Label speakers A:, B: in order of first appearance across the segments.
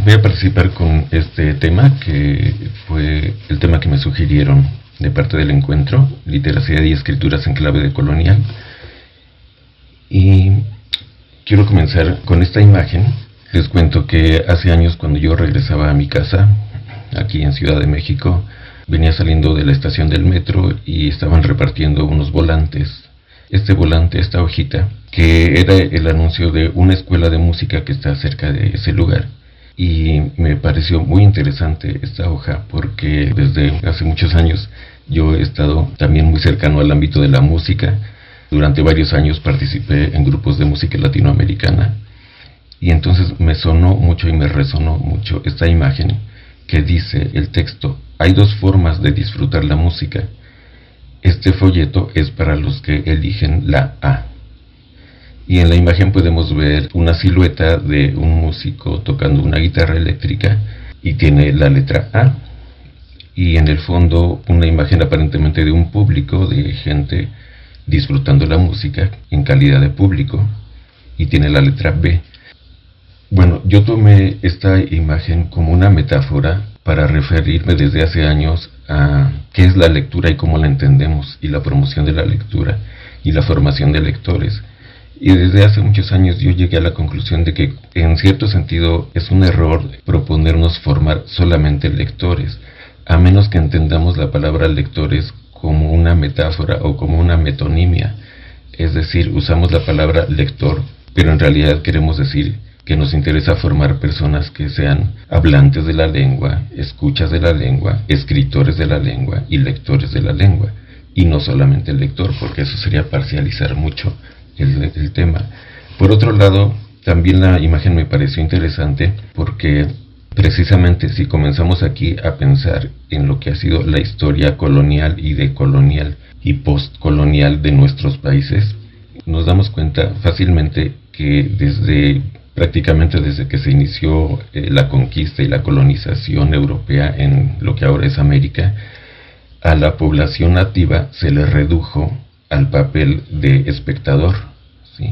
A: Voy a participar con este tema que fue el tema que me sugirieron de parte del encuentro, literatura y escrituras en clave de colonial. Y quiero comenzar con esta imagen. Les cuento que hace años, cuando yo regresaba a mi casa, aquí en Ciudad de México, venía saliendo de la estación del metro y estaban repartiendo unos volantes. Este volante, esta hojita, que era el anuncio de una escuela de música que está cerca de ese lugar. Y me pareció muy interesante esta hoja porque desde hace muchos años yo he estado también muy cercano al ámbito de la música. Durante varios años participé en grupos de música latinoamericana y entonces me sonó mucho y me resonó mucho esta imagen que dice el texto: hay dos formas de disfrutar la música. Este folleto es para los que eligen la A. Y en la imagen podemos ver una silueta de un músico tocando una guitarra eléctrica y tiene la letra A. Y en el fondo una imagen aparentemente de un público, de gente disfrutando la música en calidad de público, y tiene la letra B. Bueno, yo tomé esta imagen como una metáfora para referirme desde hace años a qué es la lectura y cómo la entendemos, y la promoción de la lectura y la formación de lectores. Y desde hace muchos años yo llegué a la conclusión de que en cierto sentido es un error proponernos formar solamente lectores, a menos que entendamos la palabra lectores como una metáfora o como una metonimia. Es decir, usamos la palabra lector, pero en realidad queremos decir que nos interesa formar personas que sean hablantes de la lengua, escuchas de la lengua, escritores de la lengua y lectores de la lengua, y no solamente el lector, porque eso sería parcializar mucho el tema. Por otro lado, también la imagen me pareció interesante porque precisamente si comenzamos aquí a pensar en lo que ha sido la historia colonial y decolonial y postcolonial de nuestros países, nos damos cuenta fácilmente que prácticamente desde que se inició la conquista y la colonización europea en lo que ahora es América, a la población nativa se le redujo al papel de espectador, ¿sí?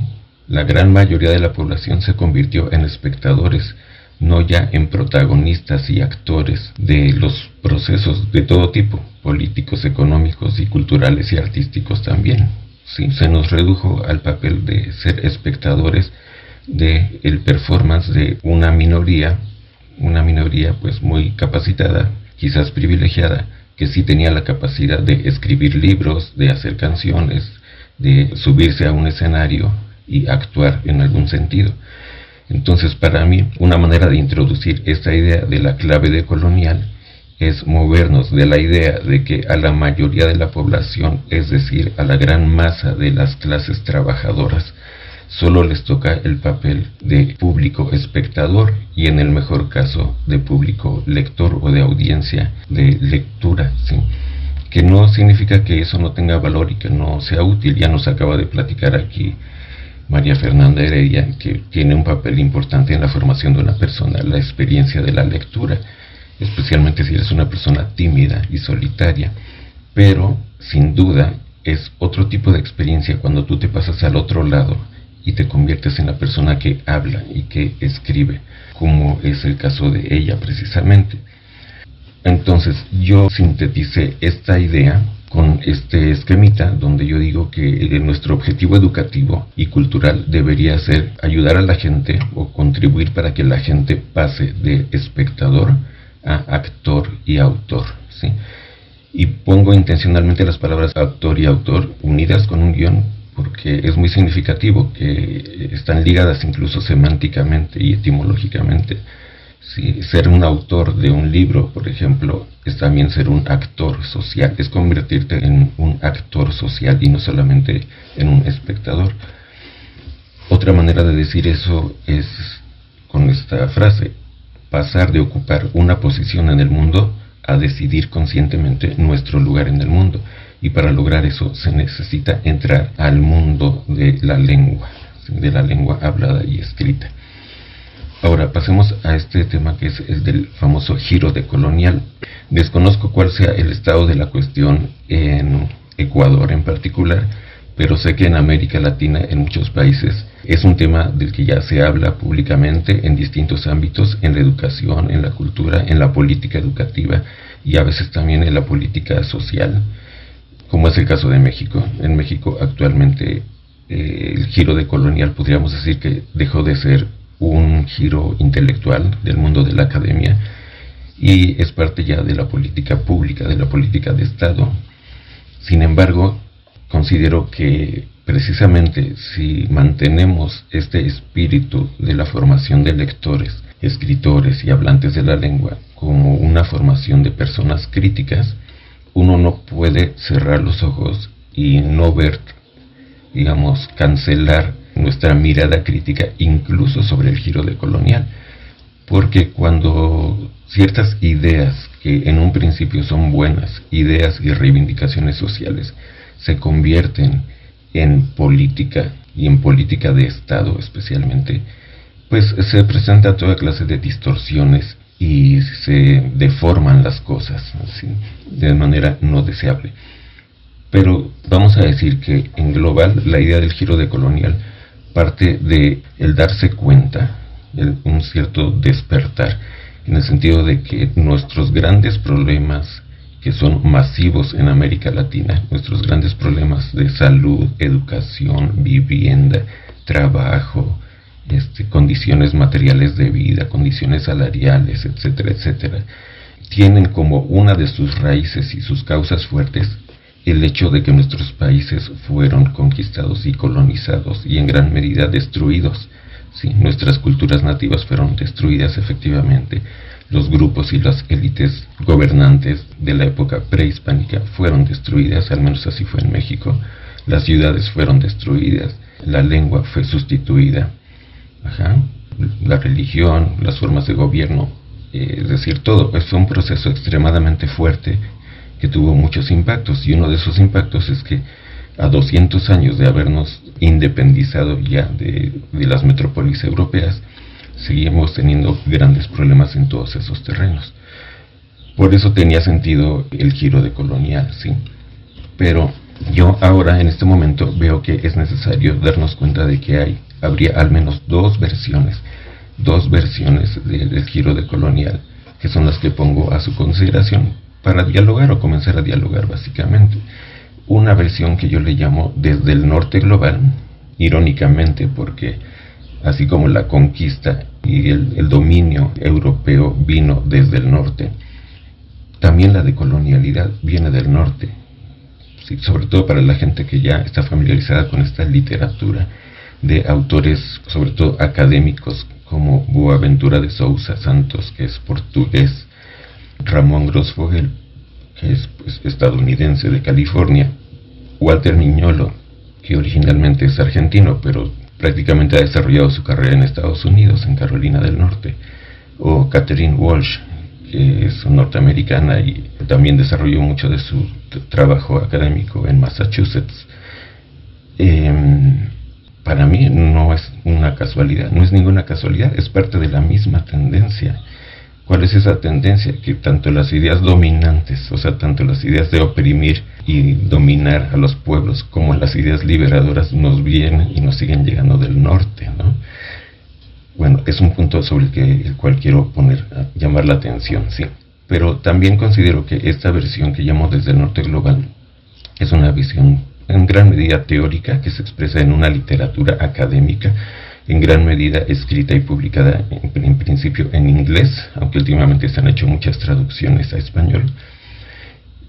A: La gran mayoría de la población se convirtió en espectadores, no ya en protagonistas y actores de los procesos de todo tipo, políticos, económicos y culturales y artísticos también, ¿sí? Se nos redujo al papel de ser espectadores de el performance de una minoría pues muy capacitada, quizás privilegiada, que sí tenía la capacidad de escribir libros, de hacer canciones, de subirse a un escenario y actuar en algún sentido. Entonces, para mí, una manera de introducir esta idea de la clave decolonial es movernos de la idea de que a la mayoría de la población, es decir, a la gran masa de las clases trabajadoras, solo les toca el papel de público espectador y en el mejor caso de público lector o de audiencia de lectura, ¿sí? Que no significa que eso no tenga valor y que no sea útil. Ya nos acaba de platicar aquí María Fernanda Heredia, que tiene un papel importante en la formación de una persona, la experiencia de la lectura, especialmente si eres una persona tímida y solitaria. Pero, sin duda, es otro tipo de experiencia cuando tú te pasas al otro lado y te conviertes en la persona que habla y que escribe, como es el caso de ella precisamente. Entonces yo sinteticé esta idea con este esquemita donde yo digo que nuestro objetivo educativo y cultural debería ser ayudar a la gente o contribuir para que la gente pase de espectador a actor y autor, ¿sí? Y pongo intencionalmente las palabras actor y autor unidas con un guión, porque es muy significativo que están ligadas incluso semánticamente y etimológicamente. Sí, ser un autor de un libro, por ejemplo, es también ser un actor social, es convertirte en un actor social y no solamente en un espectador. Otra manera de decir eso es con esta frase: pasar de ocupar una posición en el mundo a decidir conscientemente nuestro lugar en el mundo. Y para lograr eso se necesita entrar al mundo de la lengua hablada y escrita. Ahora pasemos a este tema que es el del famoso giro decolonial. Desconozco cuál sea el estado de la cuestión en Ecuador en particular, pero sé que en América Latina, en muchos países, es un tema del que ya se habla públicamente en distintos ámbitos, en la educación, en la cultura, en la política educativa y a veces también en la política social, como es el caso de México. En México actualmente el giro decolonial podríamos decir que dejó de ser un giro intelectual del mundo de la academia y es parte ya de la política pública, de la política de Estado. Sin embargo, considero que precisamente si mantenemos este espíritu de la formación de lectores, escritores y hablantes de la lengua como una formación de personas críticas, uno no puede cerrar los ojos y no ver, digamos, cancelar nuestra mirada crítica incluso sobre el giro decolonial, porque cuando ciertas ideas que en un principio son buenas, ideas y reivindicaciones sociales, se convierten en política y en política de Estado especialmente, pues se presenta toda clase de distorsiones y se deforman las cosas, ¿sí?, de manera no deseable. Pero vamos a decir que en global la idea del giro decolonial parte de el darse cuenta, un cierto despertar, en el sentido de que nuestros grandes problemas, que son masivos en América Latina, nuestros grandes problemas de salud, educación, vivienda, trabajo, condiciones materiales de vida, condiciones salariales, etcétera, etcétera, tienen como una de sus raíces y sus causas fuertes el hecho de que nuestros países fueron conquistados y colonizados y en gran medida destruidos. Sí, nuestras culturas nativas fueron destruidas efectivamente. Los grupos y las élites gobernantes de la época prehispánica fueron destruidas, al menos así fue en México. Las ciudades fueron destruidas, la lengua fue sustituida, la religión, las formas de gobierno, es decir, todo. Fue un proceso extremadamente fuerte que tuvo muchos impactos, y uno de esos impactos es que a 200 años de habernos independizado ya de las metrópolis europeas, seguimos teniendo grandes problemas en todos esos terrenos. Por eso tenía sentido el giro decolonial, ¿sí? Pero yo ahora, en este momento, veo que es necesario darnos cuenta de que habría al menos dos versiones del giro decolonial, que son las que pongo a su consideración para dialogar o comenzar a dialogar básicamente. Una versión que yo le llamo desde el norte global, irónicamente porque así como la conquista y el dominio europeo vino desde el norte, también la decolonialidad viene del norte, sí, sobre todo para la gente que ya está familiarizada con esta literatura de autores, sobre todo académicos, como Boaventura de Sousa Santos, que es portugués, Ramón Grossfogel, que es estadounidense de California, Walter Miñolo, que originalmente es argentino, pero prácticamente ha desarrollado su carrera en Estados Unidos, en Carolina del Norte, o Catherine Walsh, que es norteamericana y también desarrolló mucho de su trabajo académico en Massachusetts. Para mí no es una casualidad, no es ninguna casualidad, es parte de la misma tendencia. ¿Cuál es esa tendencia? Que tanto las ideas dominantes, o sea, tanto las ideas de oprimir y dominar a los pueblos, como las ideas liberadoras nos vienen y nos siguen llegando del norte, ¿no? Bueno, es un punto sobre el cual quiero llamar la atención, sí. Pero también considero que esta versión que llamo desde el norte global es una visión en gran medida teórica, que se expresa en una literatura académica, en gran medida escrita y publicada en principio en inglés, aunque últimamente se han hecho muchas traducciones a español,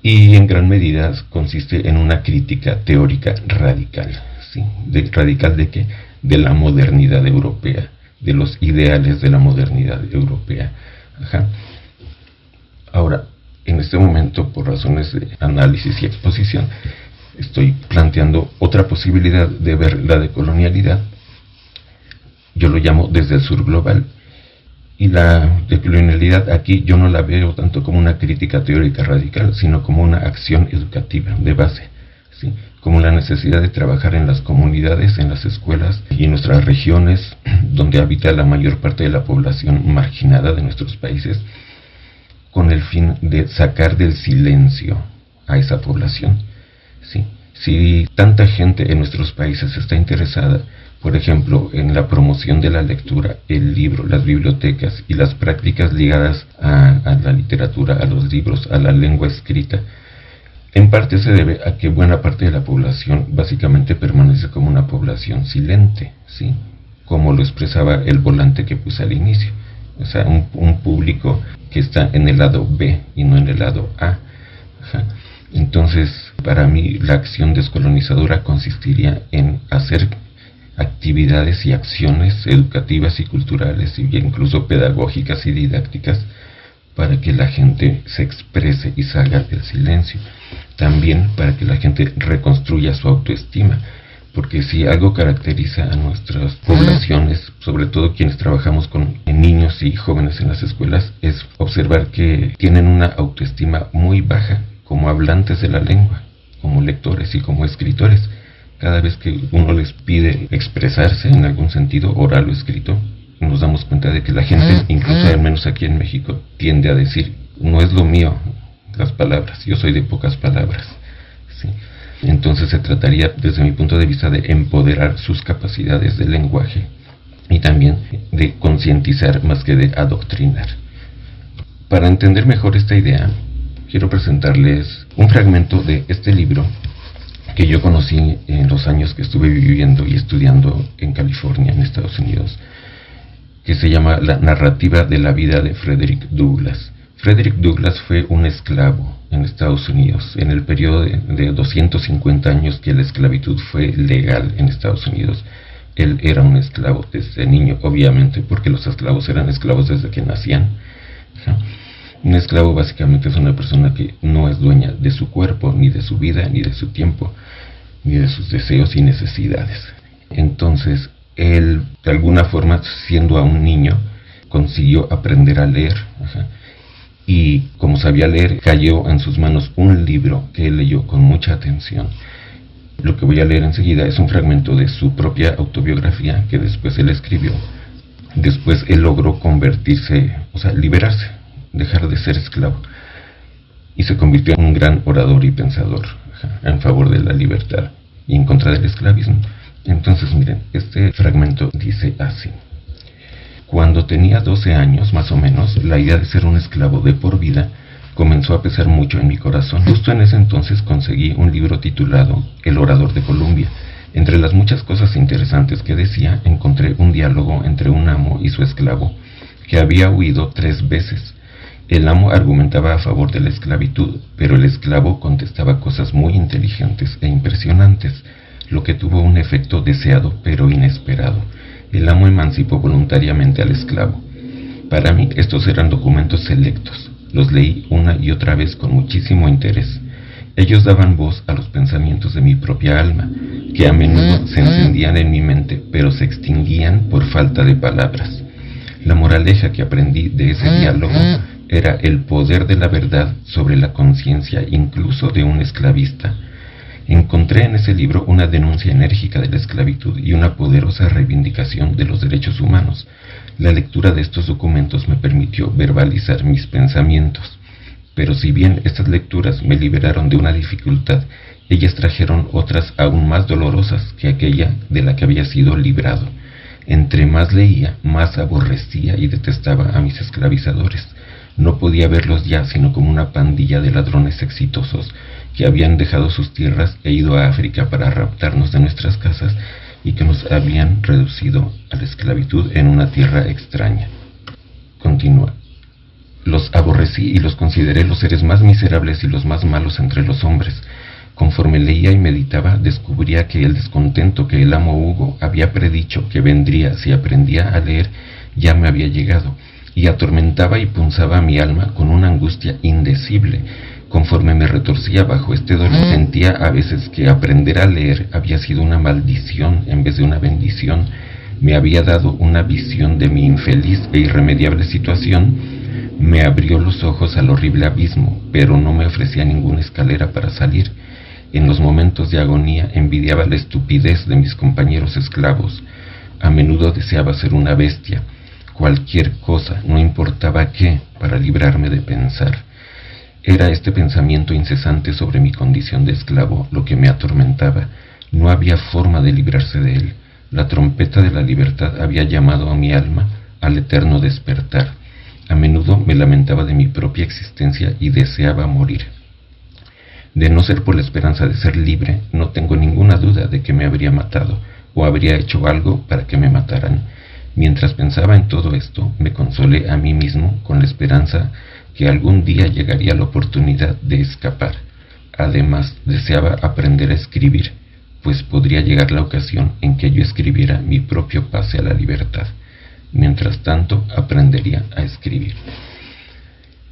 A: y en gran medida consiste en una crítica teórica radical, ¿sí? ¿Radical de qué? De la modernidad europea, de los ideales de la modernidad europea. Ahora, en este momento, por razones de análisis y exposición, estoy planteando otra posibilidad de ver la decolonialidad. Yo lo llamo desde el sur global, y la decolonialidad aquí yo no la veo tanto como una crítica teórica radical, sino como una acción educativa de base, ¿sí? Como la necesidad de trabajar en las comunidades, en las escuelas y en nuestras regiones donde habita la mayor parte de la población marginada de nuestros países, con el fin de sacar del silencio a esa población, ¿sí? Si tanta gente en nuestros países está interesada, por ejemplo, en la promoción de la lectura, el libro, las bibliotecas y las prácticas ligadas a la literatura, a los libros, a la lengua escrita, en parte se debe a que buena parte de la población básicamente permanece como una población silente, ¿sí? Como lo expresaba el volante que puse al inicio. O sea, un público que está en el lado B y no en el lado A. Ajá. Entonces, para mí, la acción descolonizadora consistiría en hacer actividades y acciones educativas y culturales, y incluso pedagógicas y didácticas, para que la gente se exprese y salga del silencio. También para que la gente reconstruya su autoestima, porque si algo caracteriza a nuestras poblaciones, sobre todo quienes trabajamos con niños y jóvenes en las escuelas, es observar que tienen una autoestima muy baja como hablantes de la lengua, como lectores y como escritores. Cada vez que uno les pide expresarse en algún sentido, oral o escrito, nos damos cuenta de que la gente, incluso al menos aquí en México, tiende a decir, no es lo mío las palabras, yo soy de pocas palabras, ¿sí? Entonces se trataría, desde mi punto de vista, de empoderar sus capacidades de lenguaje y también de concientizar más que de adoctrinar. Para entender mejor esta idea, quiero presentarles un fragmento de este libro que yo conocí en los años que estuve viviendo y estudiando en California, en Estados Unidos, que se llama La narrativa de la vida de Frederick Douglass. Frederick Douglass fue un esclavo en Estados Unidos en el periodo de 250 años que la esclavitud fue legal en Estados Unidos. Él era un esclavo desde niño, obviamente, porque los esclavos eran esclavos desde que nacían. Un esclavo básicamente es una persona que no es dueña de su cuerpo, ni de su vida, ni de su tiempo, ni de sus deseos y necesidades. Entonces, él, de alguna forma, siendo aún niño, consiguió aprender a leer. Y como sabía leer, cayó en sus manos un libro que él leyó con mucha atención. Lo que voy a leer enseguida es un fragmento de su propia autobiografía que después él escribió. Después él logró convertirse, o sea, liberarse, dejar de ser esclavo, y se convirtió en un gran orador y pensador en favor de la libertad y en contra del esclavismo. Entonces, miren, este fragmento dice así: cuando tenía 12 años, más o menos, la idea de ser un esclavo de por vida comenzó a pesar mucho en mi corazón. Justo en ese entonces conseguí un libro titulado El Orador de Columbia. Entre las muchas cosas interesantes que decía, encontré un diálogo entre un amo y su esclavo, que había huido 3 veces. El amo argumentaba a favor de la esclavitud, pero el esclavo contestaba cosas muy inteligentes e impresionantes, lo que tuvo un efecto deseado pero inesperado. El amo emancipó voluntariamente al esclavo. Para mí estos eran documentos selectos. Los leí una y otra vez con muchísimo interés. Ellos daban voz a los pensamientos de mi propia alma, que a menudo se encendían en mi mente, pero se extinguían por falta de palabras. La moraleja que aprendí de ese diálogo era el poder de la verdad sobre la conciencia incluso de un esclavista. Encontré en ese libro una denuncia enérgica de la esclavitud y una poderosa reivindicación de los derechos humanos. La lectura de estos documentos me permitió verbalizar mis pensamientos. Pero si bien estas lecturas me liberaron de una dificultad, ellas trajeron otras aún más dolorosas que aquella de la que había sido librado. Entre más leía, más aborrecía y detestaba a mis esclavizadores. No podía verlos ya sino como una pandilla de ladrones exitosos que habían dejado sus tierras e ido a África para raptarnos de nuestras casas y que nos habían reducido a la esclavitud en una tierra extraña. Continúa. Los aborrecí y los consideré los seres más miserables y los más malos entre los hombres. Conforme leía y meditaba, descubría que el descontento que el amo Hugo había predicho que vendría si aprendía a leer ya me había llegado, y atormentaba y punzaba mi alma con una angustia indecible. Conforme me retorcía bajo este dolor, sentía a veces que aprender a leer había sido una maldición en vez de una bendición. Me había dado una visión de mi infeliz e irremediable situación. Me abrió los ojos al horrible abismo, pero no me ofrecía ninguna escalera para salir. En los momentos de agonía envidiaba la estupidez de mis compañeros esclavos. A menudo deseaba ser una bestia, cualquier cosa, no importaba qué, para librarme de pensar. Era este pensamiento incesante sobre mi condición de esclavo lo que me atormentaba. No había forma de librarse de él. La trompeta de la libertad había llamado a mi alma al eterno despertar. A menudo me lamentaba de mi propia existencia y deseaba morir. De no ser por la esperanza de ser libre, no tengo ninguna duda de que me habría matado, o habría hecho algo para que me mataran. Mientras pensaba en todo esto, me consolé a mí mismo con la esperanza que algún día llegaría la oportunidad de escapar. Además, deseaba aprender a escribir, pues podría llegar la ocasión en que yo escribiera mi propio pase a la libertad. Mientras tanto, aprendería a escribir.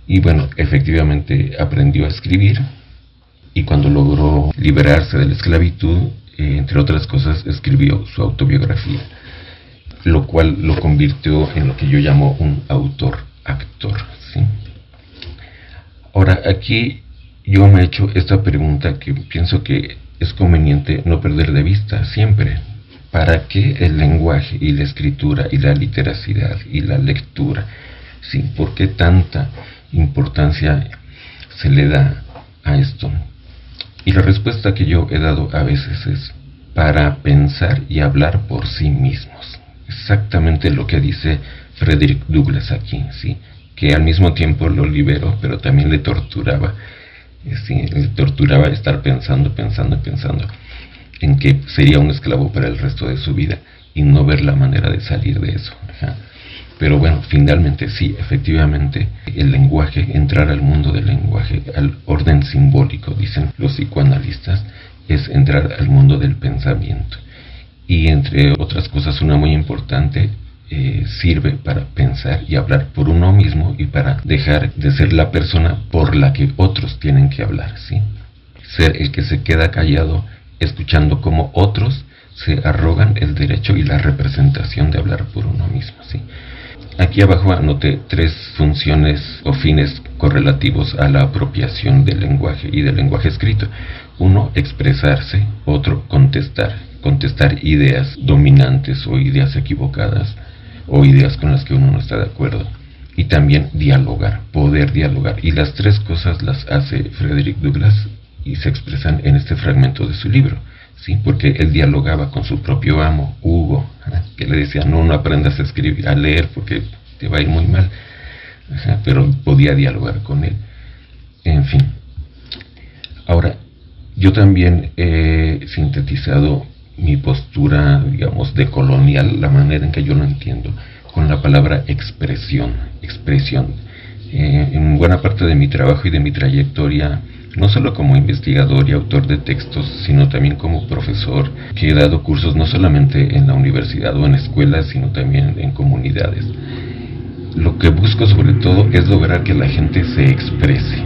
A: Y bueno, efectivamente aprendió a escribir, y cuando logró liberarse de la esclavitud, entre otras cosas, escribió su autobiografía, lo cual lo convirtió en lo que yo llamo un autor-actor, ¿sí? Ahora, aquí yo me he hecho esta pregunta que pienso que es conveniente no perder de vista siempre. ¿Para qué el lenguaje y la escritura y la literacidad y la lectura? ¿Sí? ¿Por qué tanta importancia se le da a esto? Y la respuesta que yo he dado a veces es para pensar y hablar por sí mismos. Exactamente lo que dice Frederick Douglass aquí, ¿sí? Que al mismo tiempo lo liberó, pero también le torturaba. ¿Sí? Le torturaba estar pensando en que sería un esclavo para el resto de su vida y no ver la manera de salir de eso. Ajá. Pero bueno, finalmente sí, efectivamente, el lenguaje, entrar al mundo del lenguaje, al orden simbólico, dicen los psicoanalistas, es entrar al mundo del pensamiento. Y entre otras cosas, una muy importante, sirve para pensar y hablar por uno mismo y para dejar de ser la persona por la que otros tienen que hablar, ¿sí? Ser el que se queda callado escuchando cómo otros se arrogan el derecho y la representación de hablar por uno mismo, ¿sí? Aquí abajo anoté 3 funciones o fines correlativos a la apropiación del lenguaje y del lenguaje escrito. 1, expresarse. Otro, contestar ideas dominantes o ideas equivocadas o ideas con las que uno no está de acuerdo. Y también dialogar, poder dialogar. Y las 3 cosas las hace Frederick Douglass y se expresan en este fragmento de su libro, ¿sí? Porque él dialogaba con su propio amo, Hugo, que le decía, no aprendas a escribir, a leer, porque te va a ir muy mal. Pero podía dialogar con él. En fin. Ahora, yo también he sintetizado mi postura, digamos, decolonial, la manera en que yo lo entiendo, con la palabra expresión. En buena parte de mi trabajo y de mi trayectoria, no solo como investigador y autor de textos, sino también como profesor, que he dado cursos no solamente en la universidad o en escuelas, sino también en comunidades. Lo que busco sobre todo es lograr que la gente se exprese,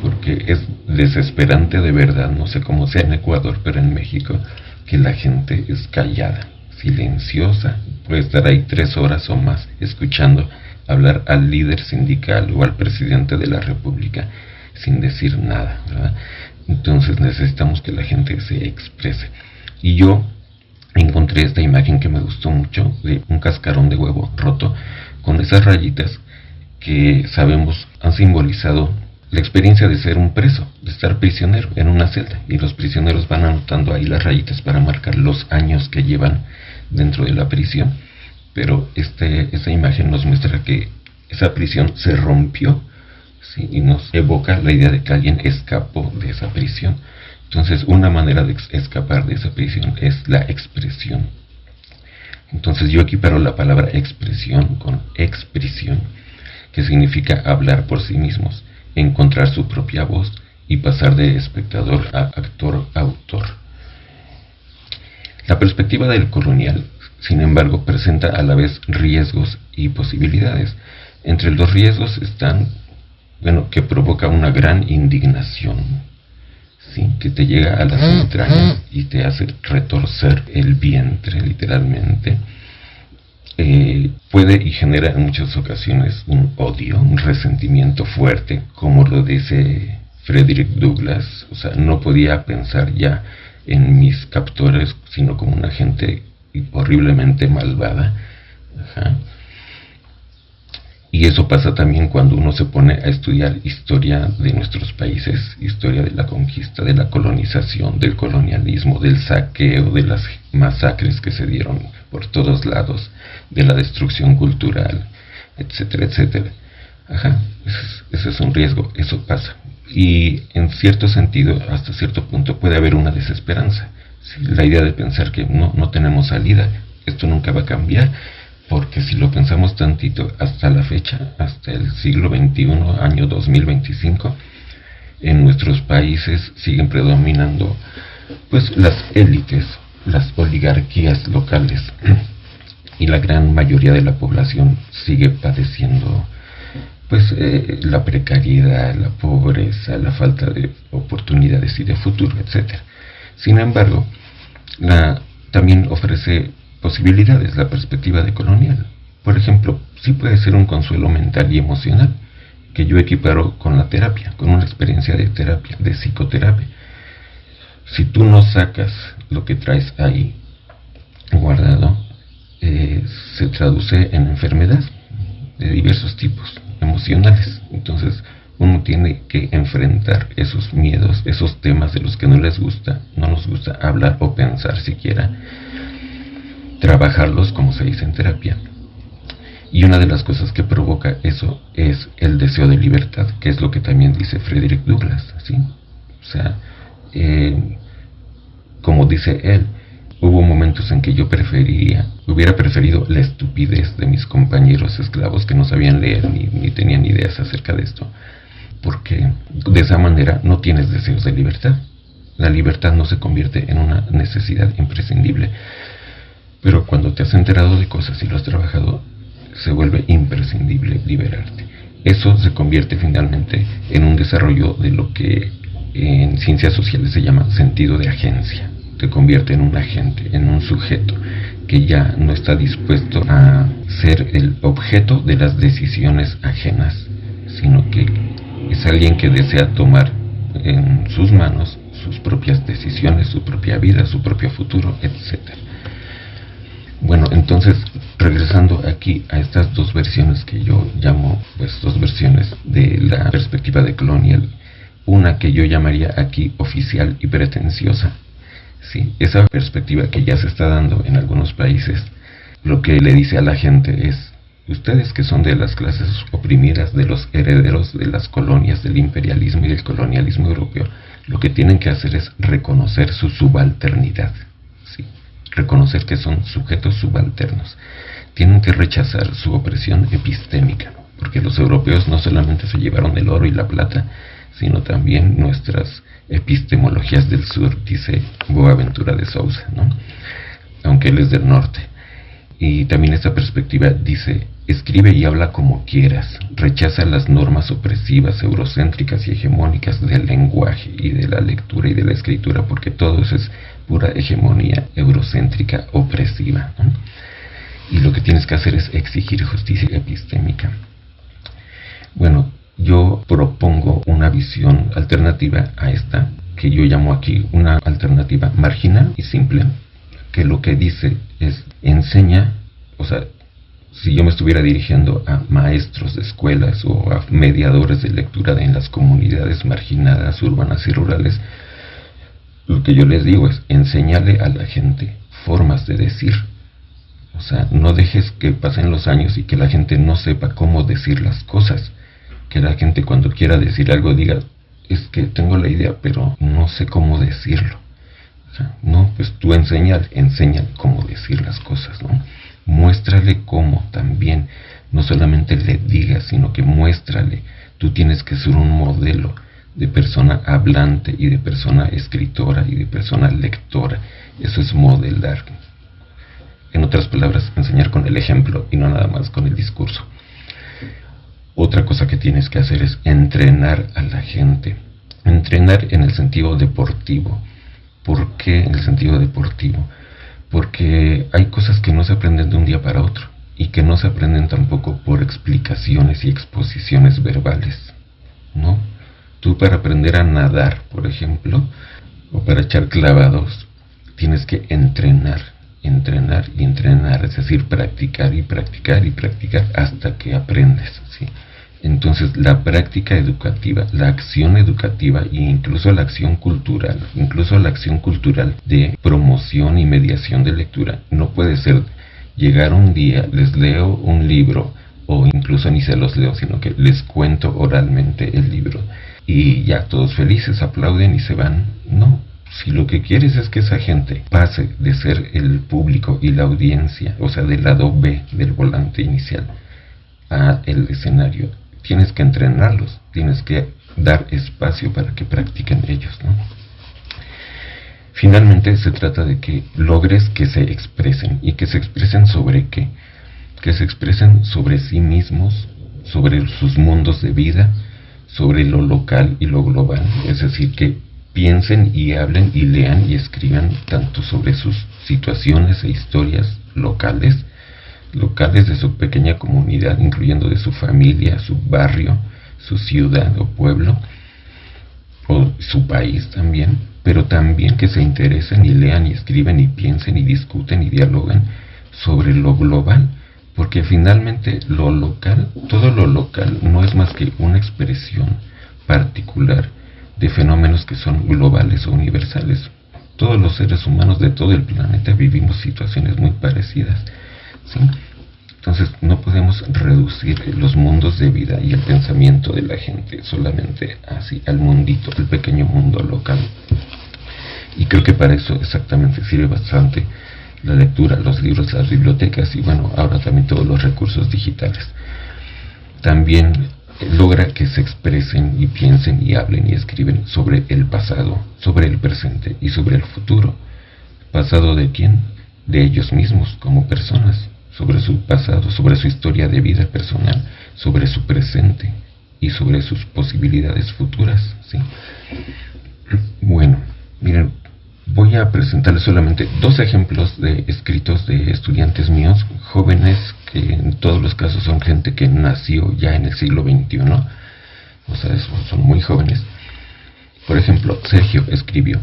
A: porque es desesperante de verdad, no sé cómo sea en Ecuador, pero en México, que la gente es callada, silenciosa, puede estar ahí 3 horas o más escuchando hablar al líder sindical o al presidente de la República sin decir nada, ¿verdad? Entonces necesitamos que la gente se exprese. Y yo encontré esta imagen que me gustó mucho, de un cascarón de huevo roto, con esas rayitas que sabemos han simbolizado la experiencia de ser un preso, de estar prisionero en una celda, y los prisioneros van anotando ahí las rayitas para marcar los años que llevan dentro de la prisión. Pero esta imagen nos muestra que esa prisión se rompió, ¿sí? Y nos evoca la idea de que alguien escapó de esa prisión. Entonces, una manera de escapar de esa prisión es la expresión. Entonces yo equiparo la palabra expresión con expresión, que significa hablar por sí mismos, encontrar su propia voz y pasar de espectador a actor-autor. La perspectiva del colonial, sin embargo, presenta a la vez riesgos y posibilidades. Entre los riesgos están, que provoca una gran indignación, ¿sí? Que te llega a las entrañas y te hace retorcer el vientre, literalmente. Puede y genera en muchas ocasiones un odio, un resentimiento fuerte, como lo dice Frederick Douglass. O sea, no podía pensar ya en mis captores, sino como una gente horriblemente malvada. Ajá. Y eso pasa también cuando uno se pone a estudiar historia de nuestros países, historia de la conquista, de la colonización, del colonialismo, del saqueo, de las masacres que se dieron por todos lados, de la destrucción cultural, etcétera, etcétera. Ajá, ese es un riesgo, eso pasa. Y en cierto sentido, hasta cierto punto, puede haber una desesperanza. ¿Sí? La idea de pensar que no tenemos salida, esto nunca va a cambiar, porque si lo pensamos tantito, hasta la fecha, hasta el siglo XXI, año 2025, en nuestros países siguen predominando pues las élites, las oligarquías locales, y la gran mayoría de la población sigue padeciendo pues la precariedad, la pobreza, la falta de oportunidades y de futuro, etcétera. Sin embargo, también ofrece posibilidades la perspectiva de colonial. Por ejemplo, sí puede ser un consuelo mental y emocional, que yo equiparo con la terapia, con una experiencia de terapia, de psicoterapia. Si tú no sacas lo que traes ahí guardado, se traduce en enfermedad de diversos tipos, emocionales. Entonces uno tiene que enfrentar esos miedos, esos temas de los que no nos gusta hablar o pensar siquiera, trabajarlos, como se dice en terapia. Y una de las cosas que provoca eso es el deseo de libertad, que es lo que también dice Frederick Douglass, ¿sí? O sea, como dice él, hubo momentos en que yo hubiera preferido la estupidez de mis compañeros esclavos que no sabían leer ni tenían ideas acerca de esto, porque de esa manera no tienes deseos de libertad. La libertad no se convierte en una necesidad imprescindible, pero cuando te has enterado de cosas y lo has trabajado, se vuelve imprescindible liberarte. Eso se convierte finalmente en un desarrollo de lo que en ciencias sociales se llama sentido de agencia. Te convierte en un agente, en un sujeto que ya no está dispuesto a ser el objeto de las decisiones ajenas, sino que es alguien que desea tomar en sus manos sus propias decisiones, su propia vida, su propio futuro, etc. Bueno, entonces, regresando aquí a estas dos versiones que yo llamo, pues, dos versiones de la perspectiva de colonial, una que yo llamaría aquí oficial y pretenciosa. Sí, esa perspectiva que ya se está dando en algunos países, lo que le dice a la gente es: ustedes que son de las clases oprimidas, de los herederos de las colonias, del imperialismo y del colonialismo europeo, lo que tienen que hacer es reconocer su subalternidad, ¿sí? Reconocer que son sujetos subalternos. Tienen que rechazar su opresión epistémica, porque los europeos no solamente se llevaron el oro y la plata, sino también nuestras epistemologías del sur, dice Boaventura de Sousa, ¿no? Aunque él es del norte. Y también esta perspectiva dice: escribe y habla como quieras, rechaza las normas opresivas, eurocéntricas y hegemónicas del lenguaje y de la lectura y de la escritura, porque todo eso es pura hegemonía eurocéntrica opresiva, ¿no? Y lo que tienes que hacer es exigir justicia epistémica. Bueno, yo propongo una visión alternativa a esta, que yo llamo aquí una alternativa marginal y simple, que lo que dice es: enseña, o sea, si yo me estuviera dirigiendo a maestros de escuelas o a mediadores de lectura en las comunidades marginadas, urbanas y rurales, lo que yo les digo es: enséñale a la gente formas de decir. O sea, no dejes que pasen los años y que la gente no sepa cómo decir las cosas. Que la gente, cuando quiera decir algo, diga: es que tengo la idea, pero no sé cómo decirlo. O sea, no, pues tú enseña cómo decir las cosas, ¿no? Muéstrale cómo también, no solamente le digas, sino que muéstrale. Tú tienes que ser un modelo de persona hablante y de persona escritora y de persona lectora. Eso es modelar. En otras palabras, enseñar con el ejemplo y no nada más con el discurso. Otra cosa que tienes que hacer es entrenar a la gente. Entrenar en el sentido deportivo. ¿Por qué en el sentido deportivo? Porque hay cosas que no se aprenden de un día para otro y que no se aprenden tampoco por explicaciones y exposiciones verbales, ¿no? Tú, para aprender a nadar, por ejemplo, o para echar clavados, tienes que entrenar entrenar y entrenar, es decir, practicar y practicar y practicar hasta que aprendes, ¿sí? Entonces la práctica educativa, la acción educativa e incluso la acción cultural, de promoción y mediación de lectura, no puede ser llegar un día, les leo un libro, o incluso ni se los leo, sino que les cuento oralmente el libro y ya todos felices aplauden y se van. No, si lo que quieres es que esa gente pase de ser el público y la audiencia, o sea, del lado B del volante inicial a el escenario, tienes que entrenarlos, tienes que dar espacio para que practiquen ellos, ¿no? Finalmente se trata de que logres que se expresen. ¿Y que se expresen sobre qué? Que se expresen sobre sí mismos, sobre sus mundos de vida, sobre lo local y lo global. Es decir, que piensen y hablen y lean y escriban tanto sobre sus situaciones e historias locales de su pequeña comunidad, incluyendo de su familia, su barrio, su ciudad o pueblo, o su país también, pero también que se interesen y lean y escriben y piensen y discuten y dialoguen sobre lo global, porque finalmente lo local, todo lo local no es más que una expresión particular de fenómenos que son globales o universales. Todos los seres humanos de todo el planeta vivimos situaciones muy parecidas, ¿sí? Entonces no podemos reducir los mundos de vida y el pensamiento de la gente solamente así al mundito, al pequeño mundo local. Y creo que para eso exactamente sirve bastante la lectura, los libros, las bibliotecas y bueno, ahora también todos los recursos digitales. También logra que se expresen y piensen y hablen y escriben sobre el pasado, sobre el presente y sobre el futuro. ¿Pasado de quién? De ellos mismos como personas, sobre su pasado, sobre su historia de vida personal, sobre su presente y sobre sus posibilidades futuras, ¿sí? Bueno, miren, voy a presentarles solamente 2 ejemplos de escritos de estudiantes míos, jóvenes que en todos los casos son gente que nació ya en el siglo XXI, o sea, son muy jóvenes. Por ejemplo, Sergio escribió: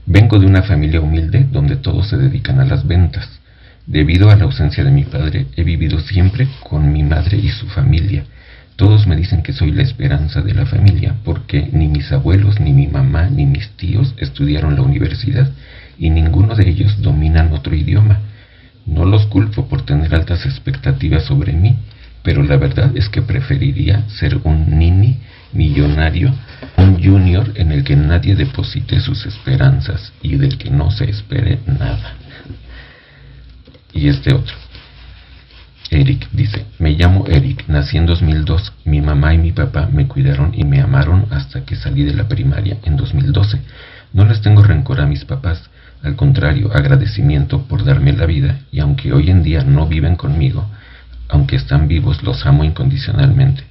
A: vengo de una familia humilde donde todos se dedican a las ventas. Debido a la ausencia de mi padre, he vivido siempre con mi madre y su familia. Todos me dicen que soy la esperanza de la familia, porque ni mis abuelos, ni mi mamá, ni mis tíos estudiaron la universidad, y ninguno de ellos dominan otro idioma. No los culpo por tener altas expectativas sobre mí, pero la verdad es que preferiría ser un nini millonario, un junior en el que nadie deposite sus esperanzas y del que no se espere nada. Y este otro, Eric, dice: me llamo Eric, nací en 2002, mi mamá y mi papá me cuidaron y me amaron hasta que salí de la primaria en 2012. No les tengo rencor a mis papás, al contrario, agradecimiento por darme la vida, y aunque hoy en día no viven conmigo, aunque están vivos, los amo incondicionalmente.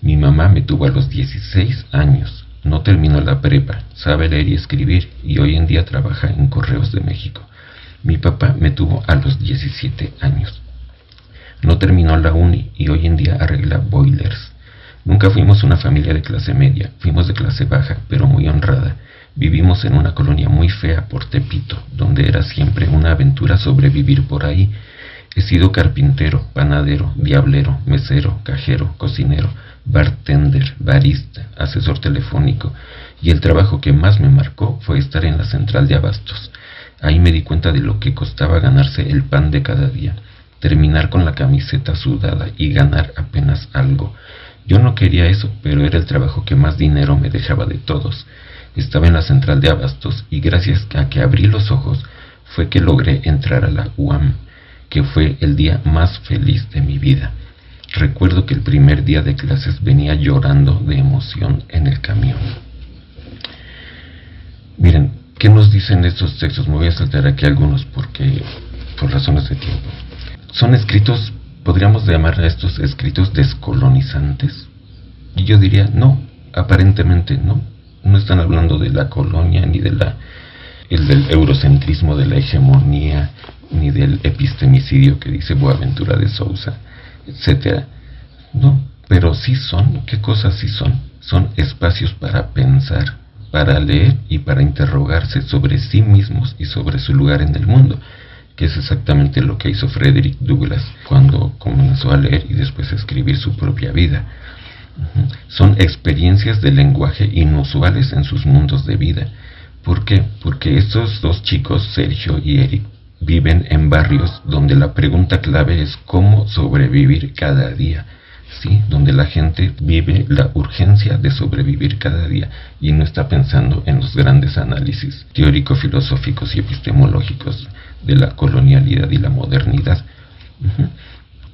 A: Mi mamá me tuvo a los 16 años, no terminó la prepa, sabe leer y escribir, y hoy en día trabaja en Correos de México. Mi papá me tuvo a los 17 años. No terminó la uni y hoy en día arregla boilers. Nunca fuimos una familia de clase media, fuimos de clase baja, pero muy honrada. Vivimos en una colonia muy fea por Tepito, donde era siempre una aventura sobrevivir por ahí. He sido carpintero, panadero, diablero, mesero, cajero, cocinero, bartender, barista, asesor telefónico, y el trabajo que más me marcó fue estar en la central de abastos. Ahí me di cuenta de lo que costaba ganarse el pan de cada día, terminar con la camiseta sudada y ganar apenas algo. Yo no quería eso, pero era el trabajo que más dinero me dejaba de todos. Estaba en la central de abastos y gracias a que abrí los ojos fue que logré entrar a la UAM, que fue el día más feliz de mi vida. Recuerdo que el primer día de clases venía llorando de emoción en el camión. Miren, ¿qué nos dicen estos textos? Me voy a saltar aquí algunos porque por razones de tiempo. Son escritos, podríamos llamar a estos escritos descolonizantes. Y yo diría, no, aparentemente no. No están hablando de la colonia, ni del eurocentrismo, de la hegemonía, ni del epistemicidio que dice Boaventura de Sousa, etcétera. No, pero sí son, ¿qué cosas sí son? Son espacios para pensar, para leer y para interrogarse sobre sí mismos y sobre su lugar en el mundo, que es exactamente lo que hizo Frederick Douglass cuando comenzó a leer y después a escribir su propia vida. Son experiencias de lenguaje inusuales en sus mundos de vida. ¿Por qué? Porque estos dos chicos, Sergio y Eric, viven en barrios donde la pregunta clave es cómo sobrevivir cada día. Sí, donde la gente vive la urgencia de sobrevivir cada día y no está pensando en los grandes análisis teórico-filosóficos y epistemológicos de la colonialidad y la modernidad.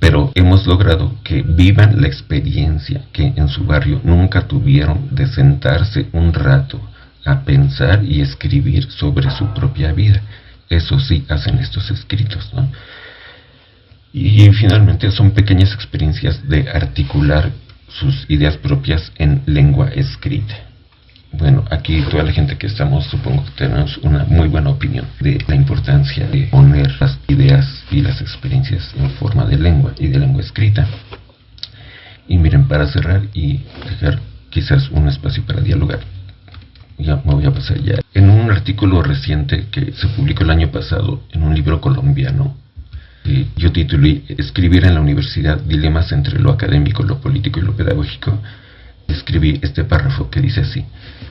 A: Pero hemos logrado que vivan la experiencia que en su barrio nunca tuvieron de sentarse un rato a pensar y escribir sobre su propia vida. Eso sí hacen estos escritos, ¿no? Y finalmente son pequeñas experiencias de articular sus ideas propias en lengua escrita. Bueno, aquí toda la gente que estamos, supongo que tenemos una muy buena opinión de la importancia de poner las ideas y las experiencias en forma de lengua y de lengua escrita. Y miren, para cerrar y dejar quizás un espacio para dialogar, ya me voy a pasar ya. En un artículo reciente que se publicó el año pasado en un libro colombiano, yo titulé Escribir en la universidad, dilemas entre lo académico, lo político y lo pedagógico. Escribí este párrafo que dice así: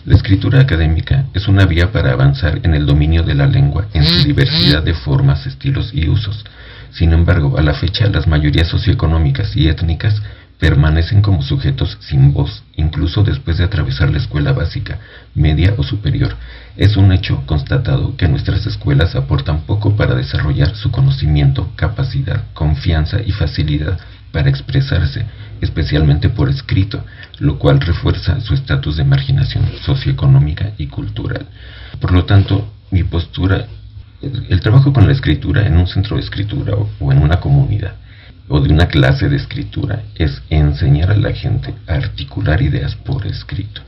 A: la escritura académica es una vía para avanzar en el dominio de la lengua en su diversidad de formas, estilos y usos. Sin embargo, a la fecha, las mayorías socioeconómicas y étnicas permanecen como sujetos sin voz, incluso después de atravesar la escuela básica, media o superior. Es un hecho constatado que nuestras escuelas aportan poco para desarrollar su conocimiento, capacidad, confianza y facilidad para expresarse, especialmente por escrito, lo cual refuerza su estatus de marginación socioeconómica y cultural. Por lo tanto, mi postura, el trabajo con la escritura en un centro de escritura o en una comunidad, o de una clase de escritura, es enseñar a la gente a articular ideas por escrito,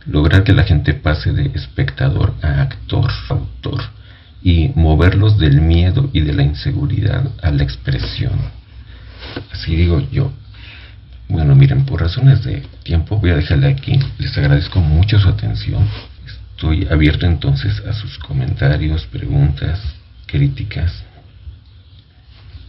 A: lograr que la gente pase de espectador a actor, autor, y moverlos del miedo y de la inseguridad a la expresión. Así digo yo. Bueno, miren, por razones de tiempo voy a dejarle aquí. Les agradezco mucho su atención. Estoy abierto entonces a sus comentarios, preguntas, críticas.